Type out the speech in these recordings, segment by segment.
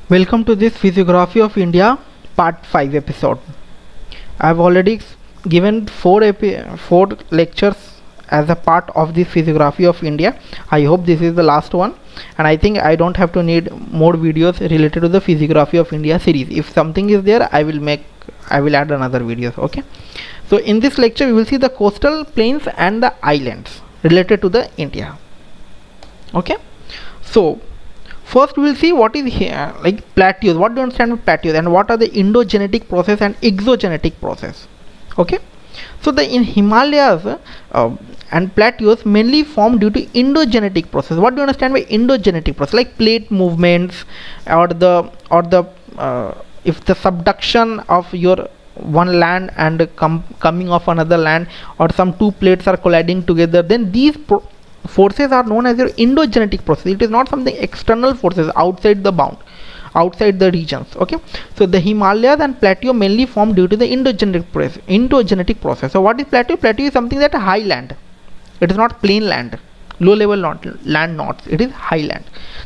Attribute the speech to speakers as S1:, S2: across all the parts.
S1: Welcome to this Physiography of India Part 5 episode. I have already given four lectures as a part of this Physiography of India. I hope this is the last one, and I think I don't have to need more videos related to the Physiography of India series. If something is there, I will add another videos. Okay. So in this lecture, we will see the coastal plains and the islands related to the India. Okay. So first we will see what is here like plateaus. What do you understand with plateaus, and what are the endogenetic process and exogenetic process? Okay, so in Himalayas and plateaus mainly form due to endogenetic process. What do you understand by endogenetic process? Like plate movements, or the if the subduction of your one land and coming of another land, or some two plates are colliding together, then these forces are known as your endogenetic process. It is not something external forces outside the bound, outside the regions. Okay, so the Himalayas and plateau mainly form due to the endogenetic process. So what is plateau? Plateau is something that high land. It is not plain land, low level land, not it is highland.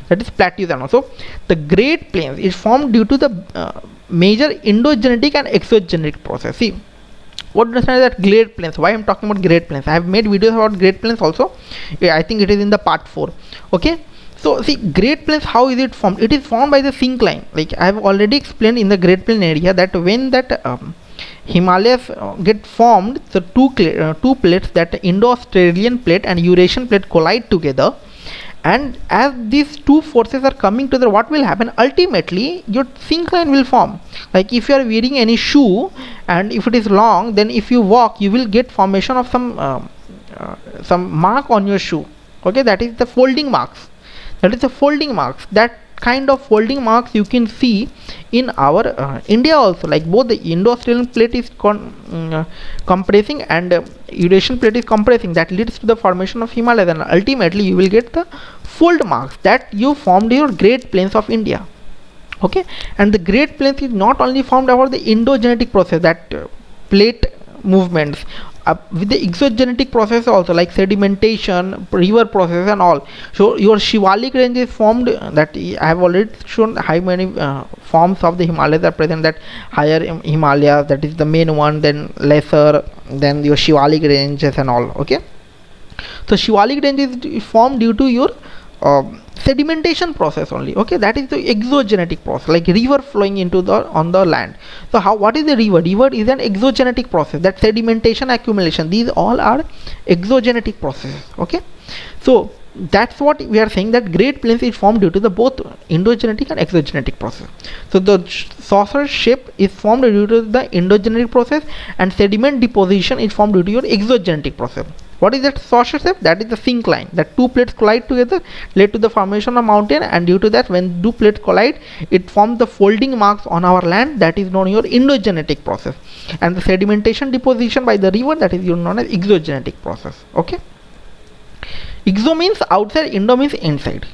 S1: That is plateaus. And also the Great Plains is formed due to the major endogenetic and exogenetic process. See, what do you understand that Great Plains? Why I'm talking about Great Plains? I have made videos about Great Plains also. I think it is in the part 4. Okay, so see, Great Plains, how is it formed? It is formed by the syncline. Like I have already explained in the Great Plain area, that when that Himalayas get formed, the two plates, that Indo-Australian plate and Eurasian plate, collide together, and as these two forces are coming together, what will happen? Ultimately your syncline will form. Like if you are wearing any shoe, and if it is long, then if you walk, you will get formation of some mark on your shoe. Okay, that is the folding marks. That kind of folding marks you can see in our India also. Like both the Indo-Australian plate is compressing, and Eurasian plate is compressing. That leads to the formation of Himalayas, and ultimately you will get the fold marks that you formed your Great Plains of India. Okay, and the Great Plains is not only formed about the endogenetic process, that plate movements, with the exogenetic process also, like sedimentation, river process and all. So your Shivalik range is formed, that I have already shown how many forms of the Himalayas are present. That higher Himalayas, that is the main one, then lesser, then your Shivalik ranges and all. Okay, so Shivalik range is formed due to your sedimentation process only. Okay, that is the exogenetic process, like river flowing into on the land. So what is the river? River is an exogenetic process, that sedimentation, accumulation, these all are exogenetic processes. Okay, so that's what we are saying, that Great Plains is formed due to the both endogenetic and exogenetic process. So the saucer shape is formed due to the endogenetic process, and sediment deposition is formed due to your exogenetic process. What is that saucer shape? That is the syncline, that two plates collide together, led to the formation of mountain, and due to that, when two plates collide, it forms the folding marks on our land. That is known as your endogenetic process. And the sedimentation deposition by the river, that is known as exogenetic process. Okay, exo means outside, indo means inside.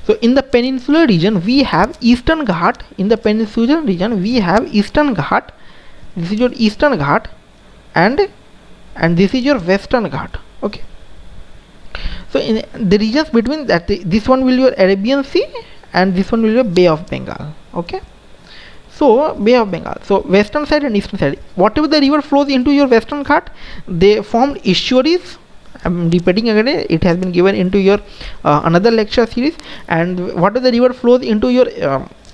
S1: So in the peninsular region we have Eastern Ghat. In the peninsular region we have Eastern Ghat. This is your Eastern Ghat, and this is your Western Ghat. Okay, so in the regions between that, this one will be your Arabian Sea, and this one will be your Bay of Bengal. Okay, so Bay of Bengal. So western side and eastern side, whatever the river flows into your Western Ghat, they form estuaries. I'm repeating again, it has been given into your another lecture series. And whatever the river flows into your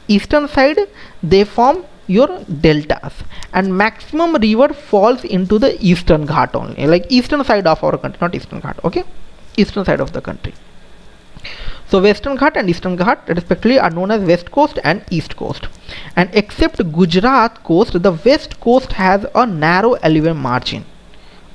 S1: eastern side, they form your deltas, and maximum river falls into the Eastern Ghat only, like eastern side of our country, not Eastern Ghat. Okay, eastern side of the country. So Western Ghat and Eastern Ghat respectively are known as West Coast and East Coast. And except Gujarat coast, the West Coast has a narrow alluvium margin.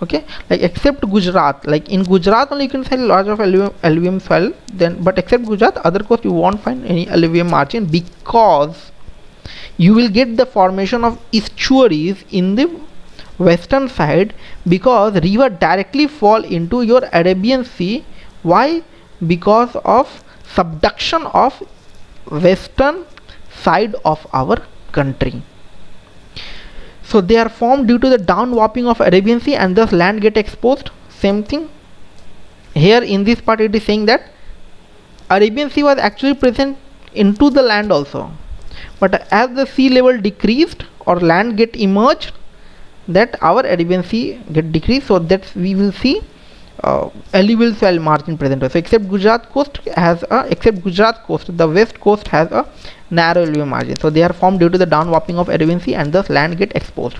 S1: Okay, like except Gujarat, like in Gujarat only you can find large of alluvium soil, then but except Gujarat, other coast you won't find any alluvium margin, because you will get the formation of estuaries in the western side, because river directly fall into your Arabian Sea. Why? Because of subduction of western side of our country. So they are formed due to the down warping of Arabian Sea, and thus land get exposed. Same thing here in this part, it is saying that Arabian Sea was actually present into the land also. But as the sea level decreased or land get emerged, that our Arabian Sea get decreased, so that we will see alluvial soil margin present. So except Gujarat coast, the west coast has a narrow alluvial margin. So they are formed due to the downwarping of Arabian Sea, and thus land get exposed.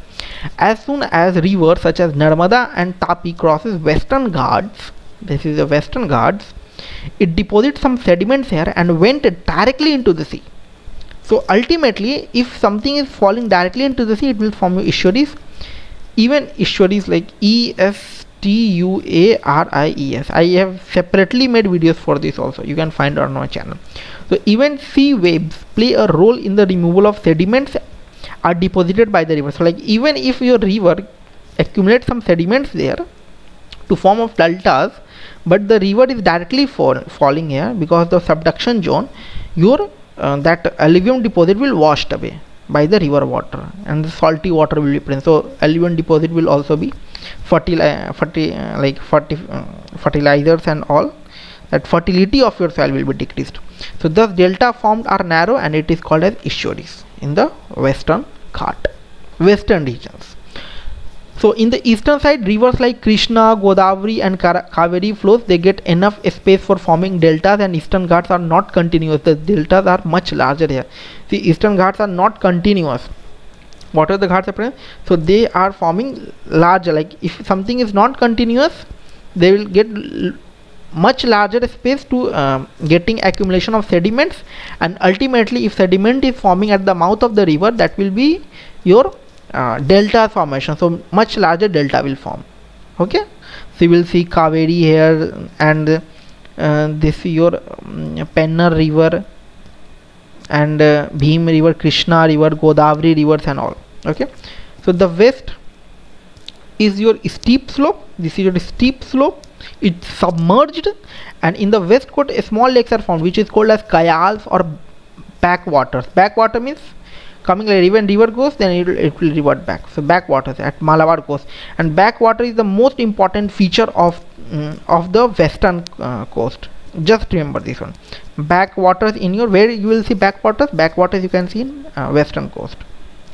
S1: As soon as rivers such as Narmada and Tapi crosses Western Ghats, this is the Western Ghats, it deposits some sediments here and went directly into the sea. So ultimately, if something is falling directly into the sea, it will form estuaries. Even estuaries like estuaries. I have separately made videos for this also. You can find it on my channel. So even sea waves play a role in the removal of sediments are deposited by the river. So like even if your river accumulates some sediments there to form of deltas, but the river is directly falling here because the subduction zone, your that alluvium deposit will washed away by the river water, and the salty water will be present. So alluvium deposit will also be fertilizers and all, that fertility of your soil will be decreased. So thus delta formed are narrow, and it is called as estuaries in the western Ghat, western regions. So in the eastern side, rivers like Krishna, Godavari and Kaveri flows, they get enough space for forming deltas, and eastern Ghats are not continuous. The deltas are much larger here. The eastern Ghats are not continuous. What are the Ghats are present? So they are forming larger, like if something is not continuous, they will get much larger space to getting accumulation of sediments, and ultimately if sediment is forming at the mouth of the river, that will be your delta formation. So much larger delta will form. Okay, so you will see Kaveri here, and this is your Pennar river, and Bhim river, Krishna river, Godavari rivers and all. Okay, so the west is your steep slope. This is your steep slope. It's submerged, and in the west coast small lakes are formed, which is called as kayals or backwaters. Backwater means coming like when river goes, then it will revert back. So backwaters at Malabar coast, and backwater is the most important feature of the western coast. Just remember this one. Backwaters in your, where you will see backwaters you can see in western coast.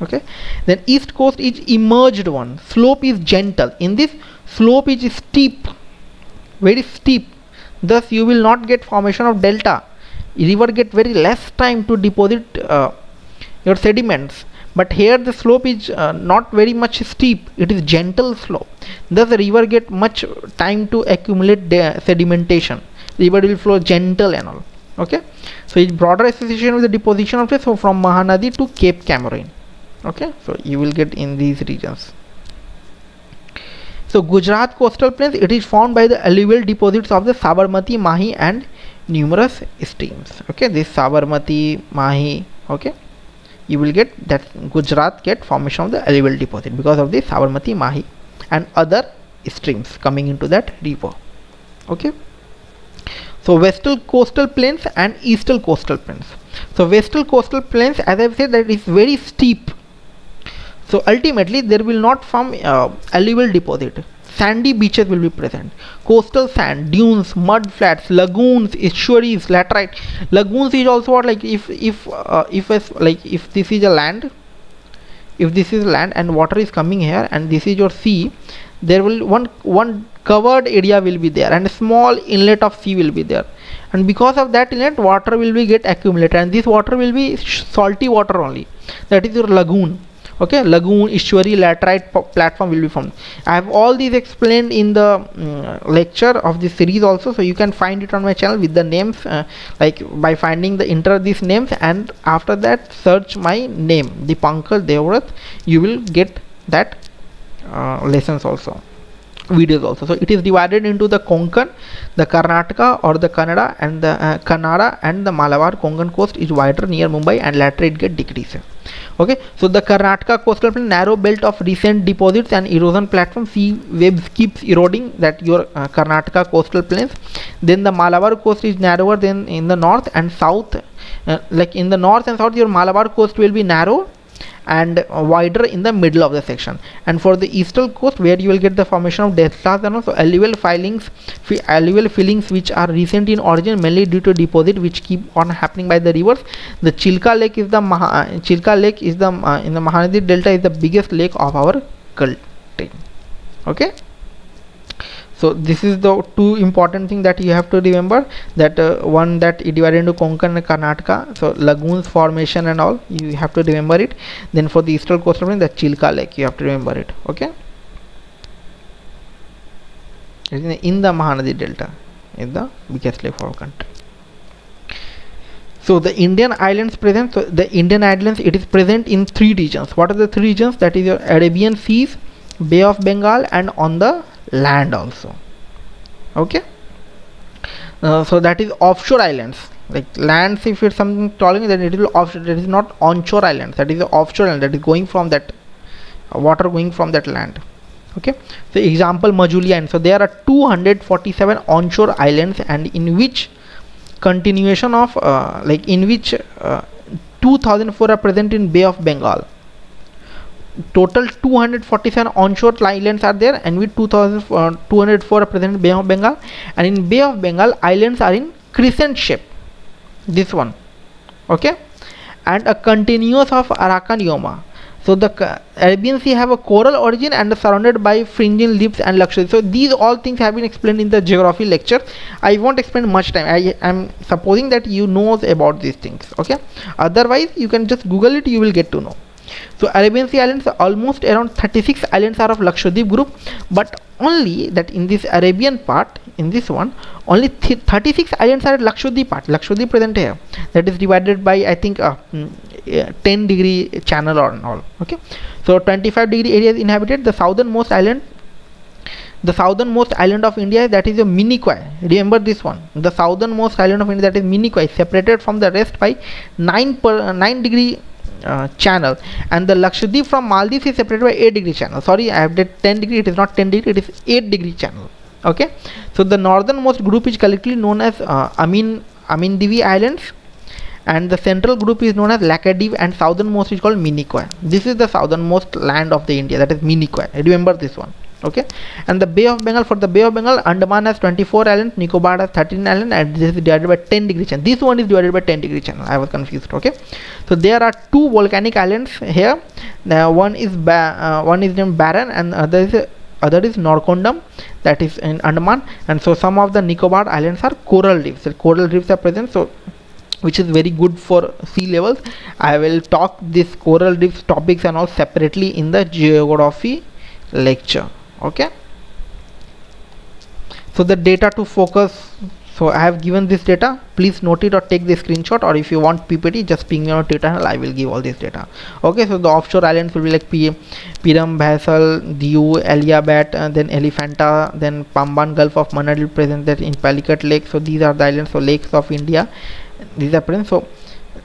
S1: Okay, then east coast is emerged one. Slope is gentle. In this, slope is steep, very steep. Thus you will not get formation of delta. River get very less time to deposit your sediments, but here the slope is not very much steep, it is gentle slope. Thus the river get much time to accumulate the sedimentation. River will flow gentle and all. Okay, so it's broader association with the deposition of it, so from Mahanadi to Cape Camorin. Okay, so you will get in these regions. So Gujarat coastal plains, it is formed by the alluvial deposits of the Sabarmati, Mahi and numerous streams. Okay, this Sabarmati, Mahi, okay, you will get that Gujarat get formation of the alluvial deposit because of the Sabarmati, Mahi and other streams coming into that river. Okay, so western coastal plains and eastern coastal plains. So western coastal plains, as I said, that is very steep. So ultimately there will not form alluvial deposit. Sandy beaches will be present. Coastal sand, dunes, mud flats, lagoons, estuaries, laterite. Lagoons is also what, like if this is a land, if this is land and water is coming here and this is your sea, there will one covered area will be there and a small inlet of sea will be there, and because of that inlet water will be get accumulated, and this water will be salty water only. That is your lagoon. Okay, lagoon, estuary, laterite platform will be formed. I have all these explained in the lecture of this series also, so you can find it on my channel with the names, like by finding the enter these names, and after that search my name Dipankar Devvrat, you will get that lessons also, videos also. So it is divided into the Konkan, the Karnataka or the Kannada, and the Kannada and the Malabar. Konkan coast is wider near Mumbai and later it get decreases. Okay, so the Karnataka coastal plain, narrow belt of recent deposits and erosion platform, sea waves keeps eroding that your Karnataka coastal plains. Then the Malabar coast is narrower than in the north and south, like in the north and south your Malabar coast will be narrow, and wider in the middle of the section. And for the eastern coast, where you will get the formation of deltas and also alluvial fillings which are recent in origin, mainly due to deposit which keep on happening by the rivers. The Chilka Lake is the in the Mahanadi Delta is the biggest lake of our country. Okay. So this is the two important thing that you have to remember, that one, that it divided into Konkan and Karnataka, so lagoons formation and all, you have to remember it. Then for the eastern coastal plain, the Chilka Lake, you have to remember it. Okay, in the Mahanadi Delta is the biggest lake for our country. So the Indian islands present, so the Indian islands, it is present in 3 regions. What are the 3 regions? That is your Arabian Seas, Bay of Bengal, and on the land also. Okay, so that is offshore islands. Like lands, if it's something taller, then it will offshore. That is not onshore islands, that is the offshore island, that is going from that water going from that land. Okay, so example Majuli Island. So there are 247 onshore islands, and in which continuation of 2004 are present in Bay of Bengal. Total 247 onshore islands are there, and with 204 are present in Bay of Bengal. And in Bay of Bengal, islands are in crescent shape, this one. Okay, and a continuous of Arakan Yoma. So the Arabian Sea have a coral origin and are surrounded by fringing leaves and luxury. So these all things have been explained in the geography lecture. I won't spend much time. I am supposing that you know about these things. Okay, otherwise you can just Google it, you will get to know. So Arabian Sea islands, almost around 36 islands are of Lakshadweep group, but only that in this Arabian part, in this one, only 36 islands are at Lakshadweep part. Lakshadweep present here. That is divided by, I think, 10-degree channel or all. Okay, so 25-degree area is inhabited. The southernmost island of India, that is a Minicoy. Remember this one. The southernmost island of India, that is Minicoy, separated from the rest by 9-degree channel, and the Lakshadweep from Maldives is separated by 8-degree channel. Sorry, I have did 10 degree. It is not 10 degree. It is 8-degree channel. Okay, so the northernmost group is collectively known as Amindivi Islands, and the central group is known as Lakadiv, and southernmost is called Minicoy. This is the southernmost land of the India, that is Minicoy. Remember this one. Okay, and the Bay of Bengal, for the Bay of Bengal, Andaman has 24 islands, Nicobar has 13 islands, and this is divided by 10-degree channel. This one is divided by 10-degree channel. I was confused. Okay, so there are 2 volcanic islands here. One is named Barren, and other is Norkondam, that is in Andaman. And so some of the Nicobar islands are coral reefs. So coral reefs are present, so which is very good for sea levels. I will talk this coral reefs topics and all separately in the geography lecture. Okay, so the data to focus, so I have given this data. Please note it or take the screenshot, or if you want PPT, just ping me on Twitter and I will give all this data. Okay, so the offshore islands will be like Piram, Bhaisal, Diu, Eliabat, and then Elephanta, then Pamban, Gulf of Manali present that in Palikat Lake. So these are the islands, so lakes of India, these are present. So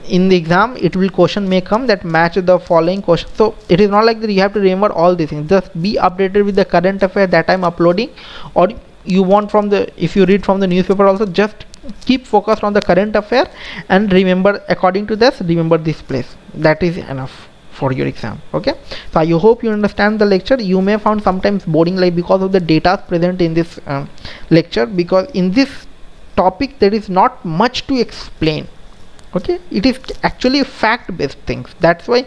S1: in the exam, it will question may come that match the following question. So it is not like that you have to remember all these things. Just be updated with the current affair that I'm uploading, or you want from the, if you read from the newspaper also, just keep focused on the current affair and remember according to this, remember this place. That is enough for your exam. Okay, so I hope you understand the lecture. You may found sometimes boring, like because of the data present in this lecture, because in this topic there is not much to explain. Okay, it is actually fact based things. That's why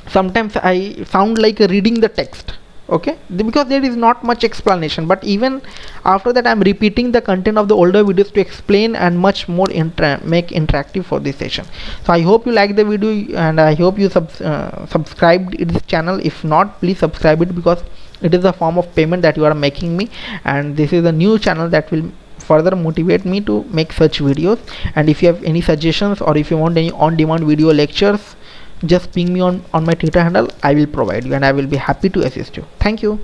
S1: sometimes I sound like reading the text. Okay, because there is not much explanation, but even after that I'm repeating the content of the older videos to explain and much more make interactive for this session. So I hope you like the video, and I hope you subscribed to this channel. If not, please subscribe it, because it is a form of payment that you are making me, and this is a new channel that will further motivate me to make such videos. And if you have any suggestions, or if you want any on-demand video lectures, just ping me on my Twitter handle. I will provide you, and I will be happy to assist you. Thank you.